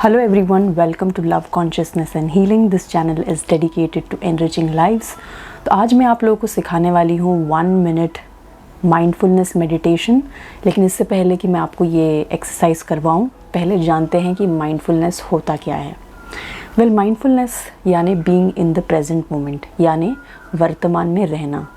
Hello everyone, welcome to Love Consciousness and Healing. This channel is dedicated to enriching lives. तो आज मैं आप लोगों को सिखाने वाली हूँ 1 मिनट माइंडफुलनेस मेडिटेशन। लेकिन इससे पहले कि मैं आपको ये एक्सरसाइज करवाऊँ, पहले जानते हैं कि माइंडफुलनेस होता क्या है। माइंडफुलनेस यानी being in the present moment, यानी वर्तमान में रहना।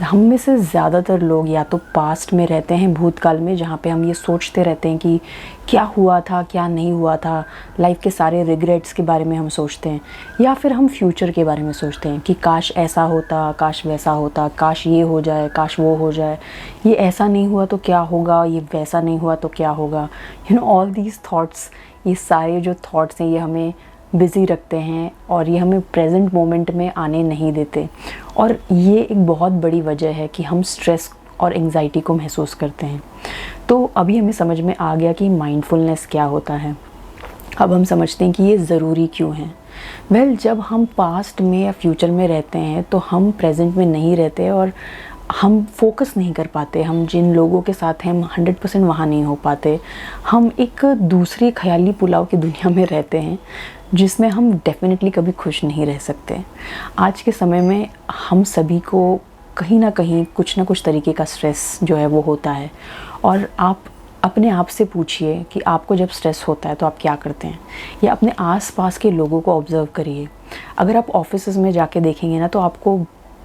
हम में से ज़्यादातर लोग या तो पास्ट में रहते हैं, भूतकाल में, जहाँ पे हम ये सोचते रहते हैं कि क्या हुआ था, क्या नहीं हुआ था, लाइफ के सारे रिग्रेट्स के बारे में हम सोचते हैं, या फिर हम फ्यूचर के बारे में सोचते हैं कि काश ऐसा होता, काश वैसा होता, काश ये हो जाए, काश वो हो जाए, ये ऐसा नहीं हुआ तो क्या होगा, ये वैसा नहीं हुआ तो क्या होगा। ऑल दीज थाट्स, ये सारे जो थाट्स हैं ये हमें बिज़ी रखते हैं और ये हमें प्रेजेंट मोमेंट में आने नहीं देते। और ये एक बहुत बड़ी वजह है कि हम स्ट्रेस और एंजाइटी को महसूस करते हैं। तो अभी हमें समझ में आ गया कि माइंडफुलनेस क्या होता है। अब हम समझते हैं कि ये ज़रूरी क्यों है। जब हम पास्ट में या फ्यूचर में रहते हैं तो हम प्रेजेंट में नहीं रहते और हम फोकस नहीं कर पाते। हम जिन लोगों के साथ हैं हम 100% वहाँ नहीं हो पाते। हम एक दूसरी ख्याली पुलाव की दुनिया में रहते हैं जिसमें हम डेफिनेटली कभी खुश नहीं रह सकते। आज के समय में हम सभी को कहीं ना कहीं कुछ ना कुछ तरीके का स्ट्रेस जो है वो होता है। और आप अपने आप से पूछिए कि आपको जब स्ट्रेस होता है तो आप क्या करते हैं, या अपने आसपास के लोगों को ऑब्ज़र्व करिए। अगर आप ऑफिस में जाके देखेंगे ना तो आपको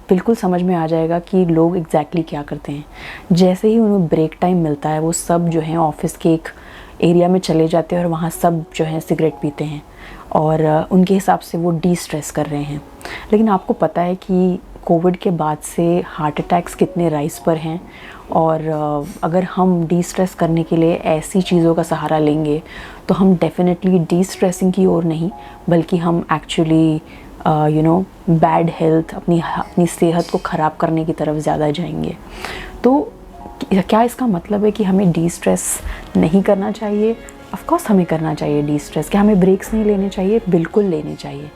बिल्कुल समझ में आ जाएगा कि लोग एग्जैक्टली क्या करते हैं। जैसे ही उन्हें ब्रेक टाइम मिलता है वो सब जो है ऑफिस के एक एरिया में चले जाते हैं और वहाँ सब जो है सिगरेट पीते हैं और उनके हिसाब से वो डी स्ट्रेस कर रहे हैं। लेकिन आपको पता है कि कोविड के बाद से हार्ट अटैक्स कितने राइज़ पर हैं। और अगर हम डी स्ट्रेस करने के लिए ऐसी चीज़ों का सहारा लेंगे तो हम डेफिनेटली डी स्ट्रेसिंग की ओर नहीं, बल्कि हम एक्चुअली बैड हेल्थ, अपनी सेहत को ख़राब करने की तरफ ज़्यादा जाएंगे। तो क्या इसका मतलब है कि हमें डी स्ट्रेस नहीं करना चाहिए? ऑफ कोर्स हमें करना चाहिए डी स्ट्रेस। क्या हमें ब्रेक्स नहीं लेने चाहिए? बिल्कुल लेने चाहिए।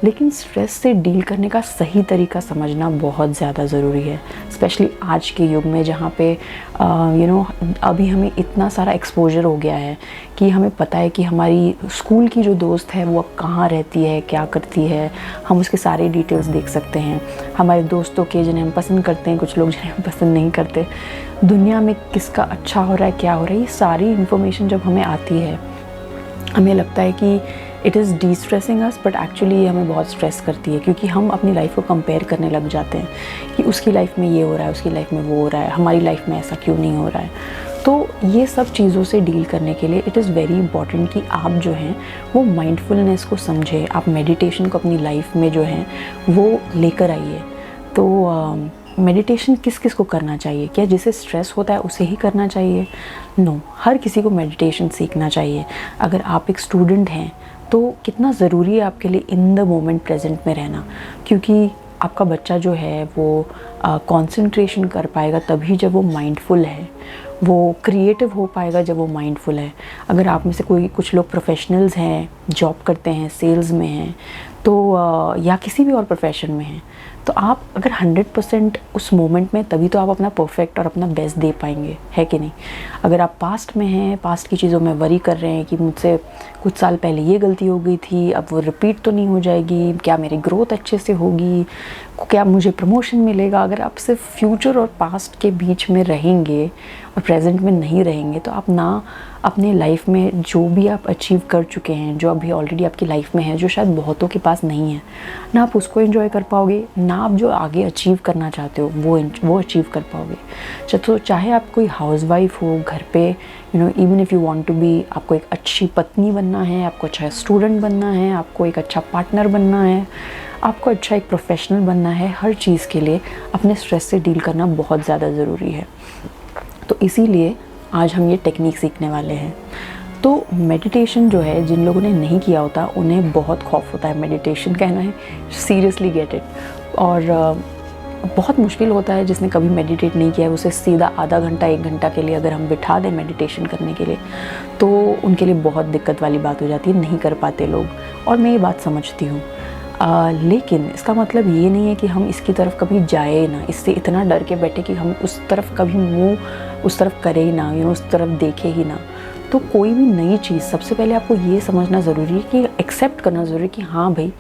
लेकिन स्ट्रेस से डील करने का सही तरीका समझना बहुत ज़्यादा ज़रूरी है, स्पेशली आज के युग में जहाँ पे अभी हमें इतना सारा एक्सपोजर हो गया है कि हमें पता है कि हमारी स्कूल की जो दोस्त है वो अब कहाँ रहती है, क्या करती है, हम उसके सारे डिटेल्स देख सकते हैं। हमारे दोस्तों के जिन्हें हम पसंद करते हैं, कुछ लोग जिन्हें हम पसंद नहीं करते, दुनिया में किसका अच्छा हो रहा है, क्या हो रहा है, ये सारी इन्फॉर्मेशन जब हमें आती है हमें लगता है कि it is D stressing us, but actually ये हमें बहुत स्ट्रेस करती है, क्योंकि हम अपनी लाइफ को कंपेयर करने लग जाते हैं कि उसकी लाइफ में ये हो रहा है, उसकी लाइफ में वो हो रहा है, हमारी लाइफ में ऐसा क्यों नहीं हो रहा है। तो ये सब चीज़ों से डील करने के लिए इट इज़ वेरी इंपॉर्टेंट कि आप जो हैं वो माइंडफुलनेस को समझें, आप मेडिटेशन को अपनी लाइफ में जो है वो लेकर आइए। तो मेडिटेशन किस किस को करना चाहिए? क्या जिसे स्ट्रेस होता है उसे ही करना चाहिए? नो, हर किसी को मेडिटेशन सीखना चाहिए। अगर आप एक स्टूडेंट हैं तो कितना ज़रूरी है आपके लिए इन द मोमेंट प्रेजेंट में रहना, क्योंकि आपका बच्चा जो है वो कंसंट्रेशन कर पाएगा तभी जब वो माइंडफुल है, वो क्रिएटिव हो पाएगा जब वो माइंडफुल है। अगर आप में से कुछ लोग प्रोफेशनल्स हैं, जॉब करते हैं, सेल्स में हैं, तो या किसी भी और प्रोफेशन में हैं, तो आप अगर 100% उस मोमेंट में, तभी तो आप अपना परफेक्ट और अपना बेस्ट दे पाएंगे, है कि नहीं? अगर आप पास्ट में हैं, पास्ट की चीज़ों में वरी कर रहे हैं कि मुझसे कुछ साल पहले ये गलती हो गई थी, अब वो रिपीट तो नहीं हो जाएगी, क्या मेरी ग्रोथ अच्छे से होगी, क्या मुझे प्रमोशन मिलेगा, अगर आप सिर्फ फ्यूचर और पास्ट के बीच में रहेंगे और प्रेजेंट में नहीं रहेंगे तो आप ना अपने लाइफ में जो भी आप अचीव कर चुके हैं, जो अभी ऑलरेडी आपकी लाइफ में है, जो शायद बहुतों के पास नहीं है, ना आप उसको एंजॉय कर पाओगे, ना आप जो आगे अचीव करना चाहते हो वो अचीव कर पाओगे। तो चाहे आप कोई हाउसवाइफ हो घर पे, even if you want to be, आपको एक अच्छी पत्नी बनना है, आपको अच्छा स्टूडेंट बनना है, आपको एक अच्छा पार्टनर बनना है, आपको अच्छा एक प्रोफेशनल बनना है, हर चीज़ के लिए अपने स्ट्रेस से डील करना बहुत ज़्यादा ज़रूरी है। तो इसीलिए आज हम ये टेक्निक सीखने वाले हैं। तो मेडिटेशन जो है, जिन लोगों ने नहीं किया होता उन्हें बहुत खौफ होता है मेडिटेशन कहना है, सीरियसली गेट इट। और बहुत मुश्किल होता है जिसने कभी मेडिटेट नहीं किया है, उसे सीधा आधा घंटा 1 घंटा के लिए अगर हम बिठा दें मेडिटेशन करने के लिए तो उनके लिए बहुत दिक्कत वाली बात हो जाती है, नहीं कर पाते लोग। और मैं ये बात समझती हूँ। लेकिन इसका मतलब ये नहीं है कि हम इसकी तरफ कभी जाए ना, इससे इतना डर के बैठे कि हम उस तरफ कभी मुँह उस तरफ करें ही ना, उस तरफ देखे ही ना। तो कोई भी नई चीज़ सबसे पहले आपको ये समझना ज़रूरी है कि एक्सेप्ट करना ज़रूरी है कि हाँ भाई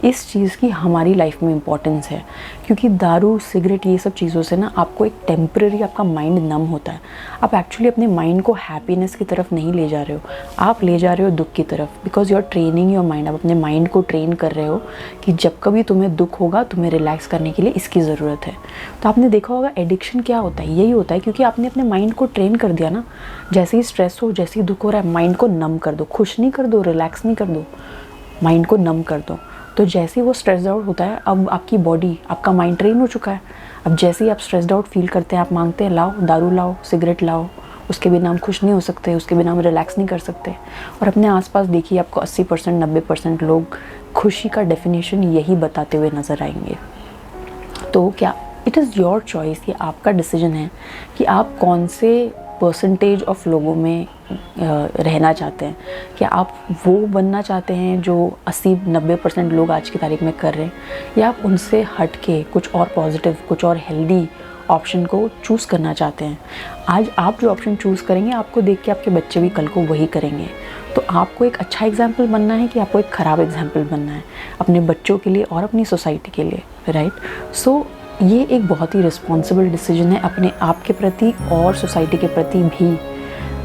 इस चीज़ की हमारी लाइफ में इम्पोर्टेंस है। क्योंकि दारू, सिगरेट, ये सब चीज़ों से ना आपको एक टेम्पररी आपका माइंड नम होता है। आप एक्चुअली अपने माइंड को हैप्पीनेस की तरफ नहीं ले जा रहे हो, आप ले जा रहे हो दुख की तरफ, because you are training your mind. आप अपने माइंड को ट्रेन कर रहे हो कि जब कभी तुम्हें दुख होगा तुम्हें रिलैक्स करने के लिए इसकी ज़रूरत है। तो आपने देखा होगा एडिक्शन क्या होता है, यही होता है, क्योंकि आपने अपने माइंड को ट्रेन कर दिया ना। जैसे ही स्ट्रेस हो, जैसे ही दुख हो रहा है, माइंड को नम कर दो, खुश नहीं कर दो, रिलैक्स नहीं कर दो, माइंड को नम कर दो। तो जैसे ही वो स्ट्रेस्ड आउट होता है, अब आपकी बॉडी, आपका माइंड ट्रेन हो चुका है। अब जैसे ही आप स्ट्रेस्ड आउट फील करते हैं, आप मांगते हैं लाओ दारू लाओ, सिगरेट लाओ, उसके बिना हम खुश नहीं हो सकते, उसके बिना हम रिलैक्स नहीं कर सकते। और अपने आसपास देखिए, आपको 80% 90% लोग खुशी का डेफिनेशन यही बताते हुए नज़र आएंगे। तो क्या इट इज़ योर चॉइस, ये आपका डिसीजन है कि आप कौन से परसेंटेज ऑफ लोगों में रहना चाहते हैं। क्या आप वो बनना चाहते हैं जो 80-90% लोग आज की तारीख में कर रहे हैं, या आप उनसे हट के कुछ और पॉजिटिव, कुछ और हेल्दी ऑप्शन को चूज़ करना चाहते हैं। आज आप जो ऑप्शन चूज़ करेंगे, आपको देख के आपके बच्चे भी कल को वही करेंगे। तो आपको एक अच्छा एग्जाम्पल बनना है कि आपको एक ख़राब एग्जाम्पल बनना है अपने बच्चों के लिए और अपनी सोसाइटी के लिए, राइट। सो ये एक बहुत ही रिस्पॉन्सिबल डिसीजन है अपने आप के प्रति और सोसाइटी के प्रति भी।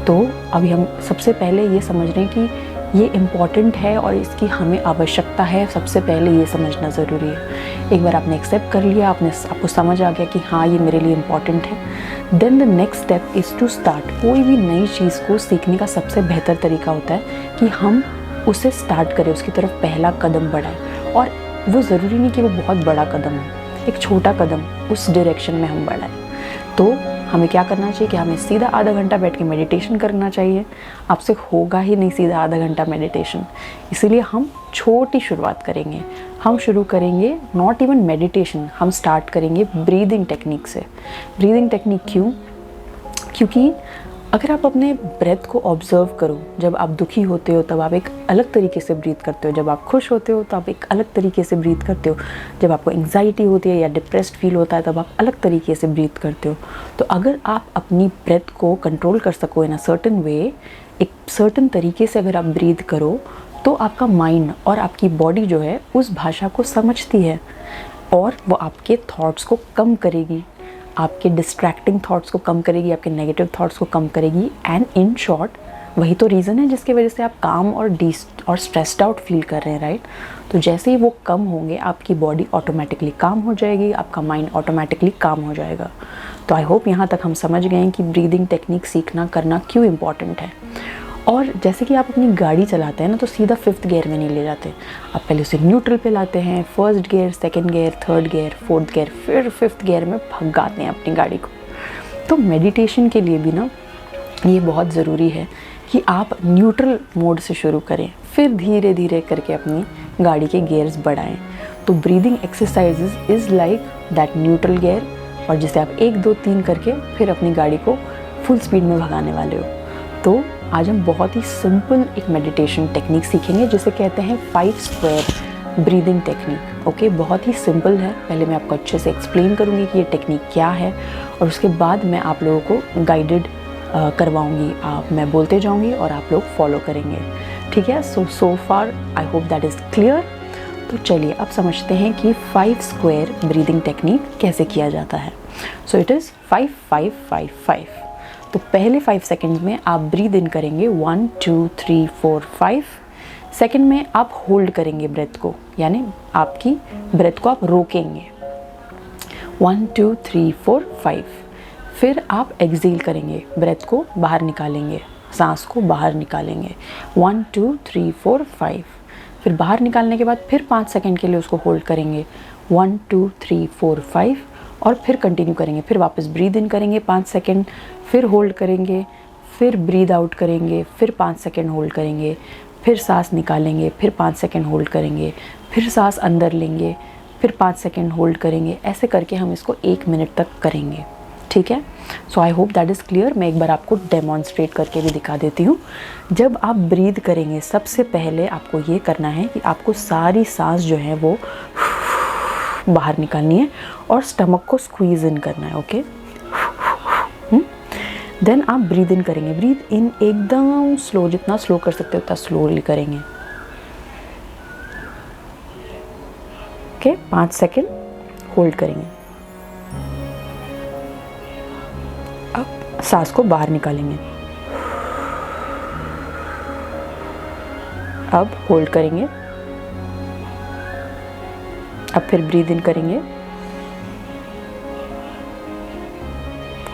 तो अभी हम सबसे पहले ये समझ रहे हैं कि ये इम्पॉर्टेंट है और इसकी हमें आवश्यकता है। सबसे पहले ये समझना ज़रूरी है। एक बार आपने एक्सेप्ट कर लिया, आपको समझ आ गया कि हाँ ये मेरे लिए इम्पॉर्टेंट है, then the next step is to start. कोई भी नई चीज़ को सीखने का सबसे बेहतर तरीका होता है कि हम उसे स्टार्ट करें, उसकी तरफ पहला कदम बढ़ाएं। और वो ज़रूरी नहीं कि वो बहुत बड़ा कदम हो, एक छोटा कदम उस डायरेक्शन में हम बढ़ाएं। तो हमें क्या करना चाहिए कि हमें सीधा आधा घंटा बैठ के मेडिटेशन करना चाहिए। आपसे होगा ही नहीं सीधा आधा घंटा मेडिटेशन, इसीलिए हम छोटी शुरुआत करेंगे। हम शुरू करेंगे नॉट इवन मेडिटेशन, हम स्टार्ट करेंगे ब्रीदिंग टेक्निक से। ब्रीदिंग टेक्निक क्यों? क्योंकि अगर आप अपने ब्रेथ को ऑब्जर्व करो, जब आप दुखी होते हो तब आप एक अलग तरीके से ब्रीथ करते हो, जब आप खुश होते हो तो आप एक अलग तरीके से ब्रीथ करते हो, जब आपको एंग्जाइटी होती है या डिप्रेस्ड फील होता है तब आप अलग तरीके से ब्रीथ करते हो। तो अगर आप अपनी ब्रेथ को कंट्रोल कर सको इन अ सर्टन वे, एक सर्टन तरीके से अगर आप ब्रीथ करो, तो आपका माइंड और आपकी बॉडी जो है उस भाषा को समझती है और वो आपके थॉट्स को कम करेगी, आपके डिस्ट्रैक्टिंग थॉट्स को कम करेगी, आपके नेगेटिव थॉट्स को कम करेगी। एंड इन शॉर्ट वही तो रीज़न है जिसकी वजह से आप काम और स्ट्रेस्ड आउट फील कर रहे हैं, राइट। तो जैसे ही वो कम होंगे, आपकी बॉडी ऑटोमेटिकली काम हो जाएगी, आपका माइंड ऑटोमेटिकली काम हो जाएगा। तो आई होप यहाँ तक हम समझ गए हैं कि ब्रीदिंग टेक्निक सीखना करना क्यों इम्पॉर्टेंट है। और जैसे कि आप अपनी गाड़ी चलाते हैं ना, तो सीधा 5th गियर में नहीं ले जाते, आप पहले उसे न्यूट्रल पे लाते हैं, 1st gear, 2nd gear, 3rd gear, 4th gear, फिर 5th गियर में भगाते हैं अपनी गाड़ी को। तो मेडिटेशन के लिए भी ना ये बहुत ज़रूरी है कि आप न्यूट्रल मोड से शुरू करें, फिर धीरे धीरे करके अपनी गाड़ी के गियर्स बढ़ाएं। तो breathing exercises is like that neutral gear, और जिसे आप 1 2 3 करके फिर अपनी गाड़ी को फुल स्पीड में भगाने वाले हो। तो आज हम बहुत ही सिंपल एक मेडिटेशन टेक्निक सीखेंगे जिसे कहते हैं 5 स्क्वायर ब्रीदिंग टेक्निक। ओके, बहुत ही सिंपल है। पहले मैं आपको अच्छे से एक्सप्लेन करूँगी कि ये टेक्निक क्या है, और उसके बाद मैं आप लोगों को गाइडेड करवाऊँगी। मैं बोलते जाऊँगी और आप लोग फॉलो करेंगे, ठीक है। So far I hope that is clear. तो चलिए अब समझते हैं कि 5 स्क्वायर ब्रीदिंग टेक्निक कैसे किया जाता है। So it is 5 5 5 5। तो पहले 5 सेकंड में आप ब्रीद इन करेंगे 1 2 3 4 5। सेकंड में आप होल्ड करेंगे ब्रेथ को, यानी आपकी ब्रेथ को आप रोकेंगे 1 2 3 4 5। फिर आप एक्सहेल करेंगे, ब्रेथ को बाहर निकालेंगे, सांस को बाहर निकालेंगे 1 2 3 4 5। फिर बाहर निकालने के बाद फिर 5 सेकंड के लिए उसको होल्ड करेंगे 1 2 3 4 5, और फिर कंटिन्यू करेंगे। फिर वापस ब्रीद इन करेंगे 5 सेकंड, फिर होल्ड करेंगे, फिर ब्रीद आउट करेंगे, फिर 5 सेकंड होल्ड करेंगे, फिर सांस निकालेंगे, फिर 5 सेकंड होल्ड करेंगे, फिर सांस अंदर लेंगे, फिर 5 सेकंड होल्ड करेंगे। ऐसे करके हम इसको 1 मिनट तक करेंगे, ठीक है। So I hope that is clear. मैं एक बार आपको डेमॉन्स्ट्रेट करके भी दिखा देती हूँ। जब आप ब्रीद करेंगे, सबसे पहले आपको ये करना है कि आपको सारी सांस जो है वो बाहर निकालनी है और स्टमक को स्क्वीज़ इन करना है, ओके। देन आप ब्रीद इन करेंगे। ब्रीद इन एकदम स्लो, जितना स्लो कर सकते हो उतना स्लोली करेंगे। ओके, 5 सेकेंड होल्ड करेंगे। अब सांस को बाहर निकालेंगे। अब होल्ड करेंगे। अब फिर ब्रीद इन करेंगे,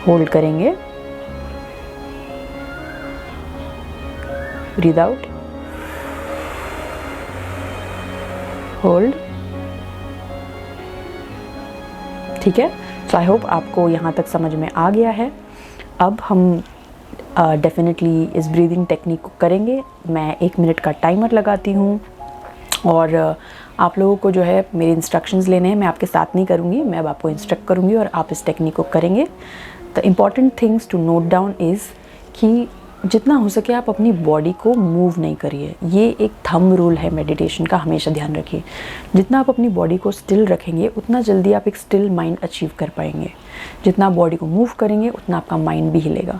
होल्ड करेंगे, ब्रीद आउट, होल्ड। ठीक है, सो आई होप आपको यहाँ तक समझ में आ गया है। अब हम डेफिनेटली इस ब्रीदिंग टेक्निक को करेंगे। मैं 1 मिनट का टाइमर लगाती हूँ और आप लोगों को जो है मेरे इंस्ट्रक्शंस लेने हैं। मैं आपके साथ नहीं करूँगी, मैं अब आपको इंस्ट्रक्ट करूँगी और आप इस टेक्निक को करेंगे। The important things to note down is कि जितना हो सके आप अपनी बॉडी को मूव नहीं करिए। ये एक थंब रूल है मेडिटेशन का, हमेशा ध्यान रखिए। जितना आप अपनी बॉडी को स्टिल रखेंगे उतना जल्दी आप एक स्टिल माइंड अचीव कर पाएंगे। जितना आप बॉडी को मूव करेंगे उतना आपका माइंड भी हिलेगा।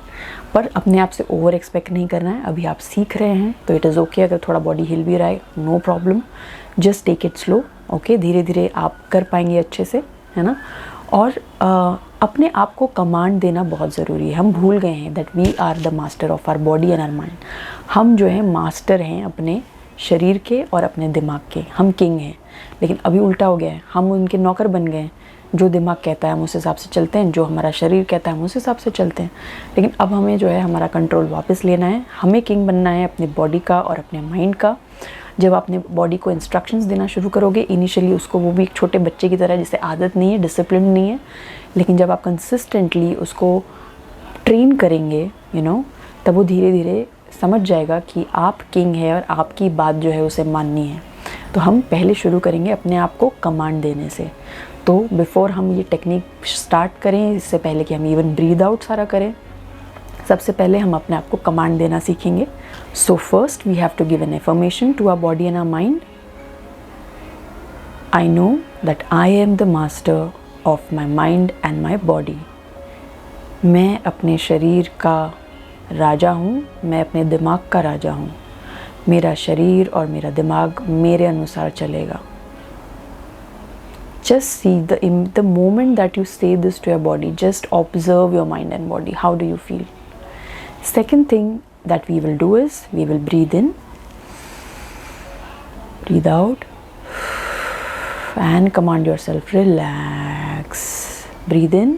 पर अपने आप से ओवर एक्सपेक्ट नहीं करना है। अभी आप सीख रहे हैं तो इट इज़ ओके अगर थोड़ा बॉडी हिल भी रहा है, no problem, just take it slow. Okay, धीरे धीरे आप कर पाएंगे अच्छे से, है ना। और अपने आप को कमांड देना बहुत ज़रूरी है। हम भूल गए हैं that we are the master of our body and our mind. हम जो है मास्टर हैं अपने शरीर के और अपने दिमाग के, हम किंग हैं। लेकिन अभी उल्टा हो गया है, हम उनके नौकर बन गए हैं। जो दिमाग कहता है हम उस हिसाब से चलते हैं, जो हमारा शरीर कहता है हम उस हिसाब से चलते हैं। लेकिन अब हमें जो है हमारा कंट्रोल वापस लेना है। हमें किंग बनना है अपनी बॉडी का और अपने माइंड का। जब अपने बॉडी को इंस्ट्रक्शंस देना शुरू करोगे, इनिशियली उसको वो भी एक छोटे बच्चे की तरह, जिसे आदत नहीं है, डिसिप्लिन नहीं है, लेकिन जब आप कंसिस्टेंटली उसको ट्रेन करेंगे तब वो धीरे धीरे समझ जाएगा कि आप किंग है और आपकी बात जो है उसे माननी है। तो हम पहले शुरू करेंगे अपने आप को कमांड देने से। तो बिफोर हम ये टेक्निक स्टार्ट करें, इससे पहले कि हम इवन ब्रीद आउट सारा करें, सबसे पहले हम अपने आप को कमांड देना सीखेंगे। So first we have to give an affirmation to our body and our mind. I know that I am the master of my mind and my body. मैं अपने शरीर का राजा हूँ, मैं अपने दिमाग का राजा हूँ। मेरा शरीर और मेरा दिमाग मेरे अनुसार चलेगा। Just see the moment that you say this to your body, just observe your mind and body. How do you feel? Second thing that we will do is we will breathe in, breathe out, and command yourself, relax. Breathe in,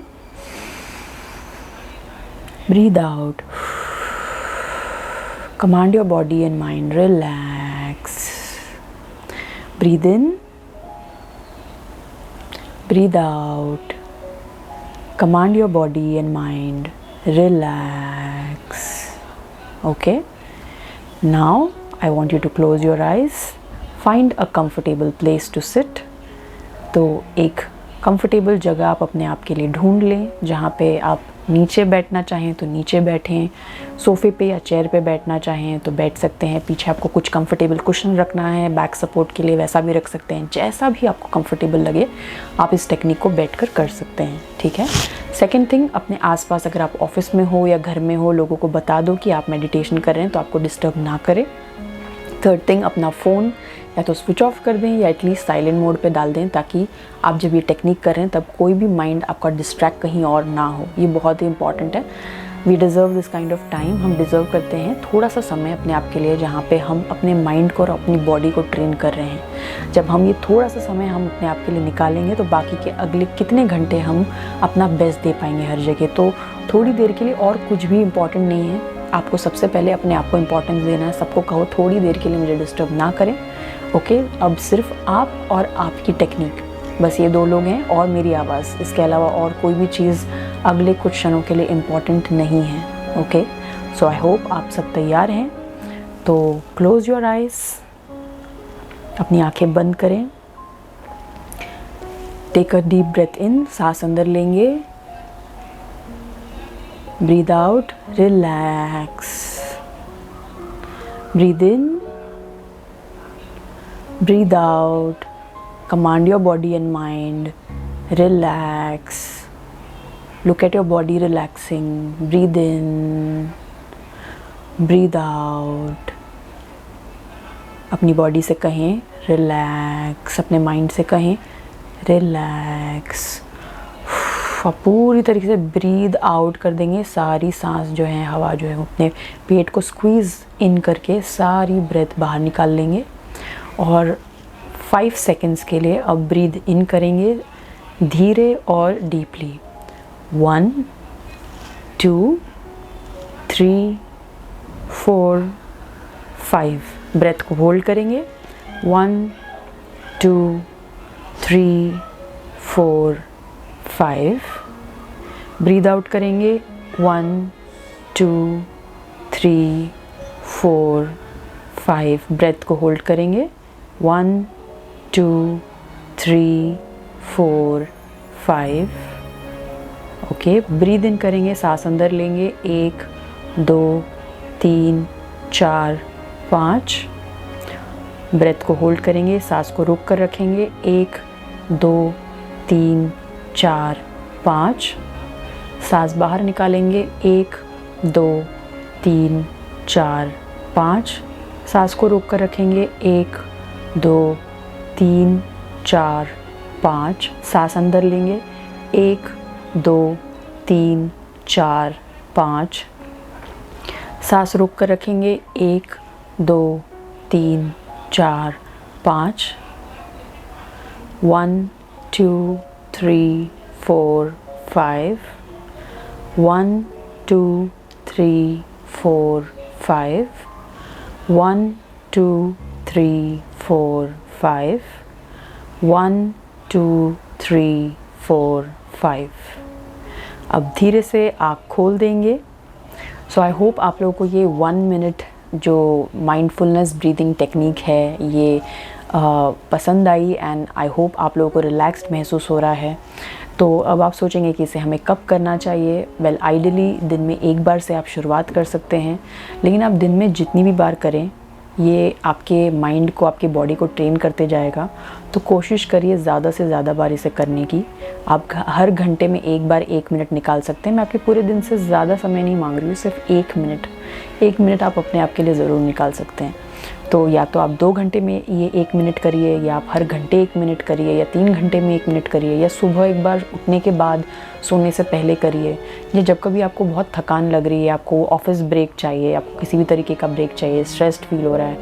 breathe out. Command your body and mind, relax. Breathe in, breathe out. Command your body and mind, relax. Okay, now I want you to close your eyes. Find a comfortable place to sit. तो एक comfortable जगह आप अपने आप के लिए ढूंढ लें, जहाँ पे आप नीचे बैठना चाहें तो नीचे बैठें, सोफ़े पे या चेयर पे बैठना चाहें तो बैठ सकते हैं। पीछे आपको कुछ कंफर्टेबल कुशन रखना है बैक सपोर्ट के लिए, वैसा भी रख सकते हैं। जैसा भी आपको कंफर्टेबल लगे आप इस टेक्निक को बैठकर कर सकते हैं, ठीक है। सेकेंड थिंग, अपने आसपास अगर आप ऑफिस में हो या घर में हो, लोगों को बता दो कि आप मेडिटेशन कर रहे हैं तो आपको डिस्टर्ब ना करें। थर्ड थिंग, अपना फ़ोन या तो स्विच ऑफ कर दें या एटलीस्ट साइलेंट मोड पे डाल दें, ताकि आप जब ये टेक्निक कर रहे हैं तब कोई भी माइंड आपका डिस्ट्रैक्ट कहीं और ना हो। ये बहुत ही इंपॉर्टेंट है। We deserve this kind of time. हम डिज़र्व करते हैं थोड़ा सा समय अपने आप के लिए, जहाँ पे हम अपने माइंड को और अपनी बॉडी को ट्रेन कर रहे हैं। जब हम ये थोड़ा सा समय हम अपने आप के लिए निकालेंगे तो बाकी के अगले कितने घंटे हम अपना बेस्ट दे पाएंगे हर जगह। तो थोड़ी देर के लिए और कुछ भी इम्पॉर्टेंट नहीं है, आपको सबसे पहले अपने आप को इम्पोर्टेंस देना है। सबको कहो थोड़ी देर के लिए मुझे डिस्टर्ब ना करें। ओके, अब सिर्फ आप और आपकी टेक्निक, बस ये दो लोग हैं और मेरी आवाज़, इसके अलावा और कोई भी चीज़ अगले कुछ क्षणों के लिए इम्पॉर्टेंट नहीं है। ओके, सो आई होप आप सब तैयार हैं। तो क्लोज़ योर आइज़, अपनी आंखें बंद करें। Take a deep breath in, सांस अंदर लेंगे, breathe out, relax, breathe in, breathe out, command your body and mind, relax, Look at your body relaxing. Breathe in, breathe out. अपनी बॉडी से कहें रिलैक्स, अपने माइंड से कहें रिलैक्स। आप पूरी तरीके से ब्रीद आउट कर देंगे। सारी सांस जो है, हवा जो है, अपने पेट को स्क्वीज़ इन करके सारी ब्रेथ बाहर निकाल लेंगे और 5 सेकेंड्स के लिए अब ब्रीद इन करेंगे धीरे और डीपली। 1 2 3 4 5। ब्रेथ को होल्ड करेंगे। 1 2 3 4 5। ब्रीद आउट करेंगे। 1 2 3 4 5। ब्रेथ को होल्ड करेंगे। 1 2 3 4 5। ओके, ब्रीद इन करेंगे, सांस अंदर लेंगे। 1 2 3 4 5। ब्रेथ को होल्ड करेंगे, सांस को रोक कर रखेंगे। 1 2 3 4 5। सांस बाहर निकालेंगे। 1 2 3 4 5। सांस को रोक कर रखेंगे। 1 2 3 4 5। सांस अंदर लेंगे। 1 2 3 4 5। सांस रोक कर रखेंगे। 1 2 3 4 5। 1 2 3 4 5। 1 2 3 4 5। 1 2 3 4 5। 1 2 3 4 5। अब धीरे से आँख खोल देंगे। सो आई होप आप लोगों को ये 1 मिनट जो माइंडफुलनेस ब्रीदिंग टेक्निक है ये पसंद आई एंड आई होप आप लोगों को रिलैक्स्ड महसूस हो रहा है। तो अब आप सोचेंगे कि इसे हमें कब करना चाहिए। वेल, आइडियली दिन में एक बार से आप शुरुआत कर सकते हैं, लेकिन आप दिन में जितनी भी बार करें ये आपके माइंड को, आपकी बॉडी को ट्रेन करते जाएगा। तो कोशिश करिए ज़्यादा से ज़्यादा बार इसे करने की। आप हर घंटे में एक बार 1 मिनट निकाल सकते हैं। मैं आपके पूरे दिन से ज़्यादा समय नहीं मांग रही हूँ, सिर्फ 1 मिनट। 1 मिनट आप अपने आप के लिए ज़रूर निकाल सकते हैं। तो या तो आप 2 घंटे में ये 1 मिनट करिए, या आप हर घंटे 1 मिनट करिए, या 3 घंटे में 1 मिनट करिए, या सुबह एक बार उठने के बाद सोने से पहले करिए। या जब कभी आपको बहुत थकान लग रही है, आपको ऑफिस ब्रेक चाहिए, आपको किसी भी तरीके का ब्रेक चाहिए, स्ट्रेस्ड फील हो रहा है,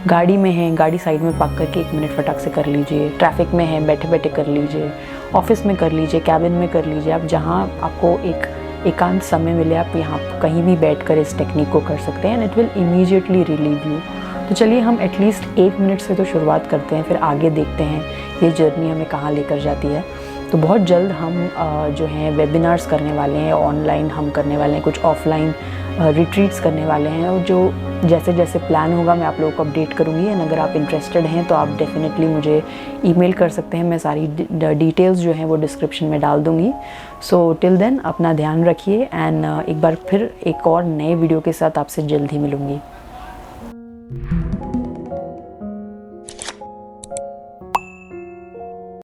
गाड़ी में है, गाड़ी साइड में पार्क करके 1 मिनट फटाक से कर लीजिए। ट्रैफिक में है, बैठे बैठे कर लीजिए। ऑफिस में कर लीजिए, कैबिन में कर लीजिए। आप जहाँ आपको एक एकांत समय मिले, आप यहाँ कहीं भी बैठकर इस टेक्निक को कर सकते हैं and it will immediately relieve you. तो चलिए हम एटलीस्ट 1 मिनट से तो शुरुआत करते हैं, फिर आगे देखते हैं ये जर्नी हमें कहाँ लेकर जाती है। तो बहुत जल्द हम जो हैं वेबिनार्स करने वाले हैं, ऑनलाइन हम करने वाले हैं, कुछ ऑफलाइन रिट्रीट्स करने वाले हैं, और जो जैसे जैसे प्लान होगा मैं आप लोगों को अपडेट करूँगी। एंड अगर आप इंटरेस्टेड हैं तो आप डेफिनेटली मुझे ईमेल कर सकते हैं। मैं सारी डिटेल्स जो हैं वो डिस्क्रिप्शन में डाल दूँगी। सो टिल देन अपना ध्यान रखिए एंड एक बार फिर एक और नए वीडियो के साथ आपसे जल्द ही मिलूँगी।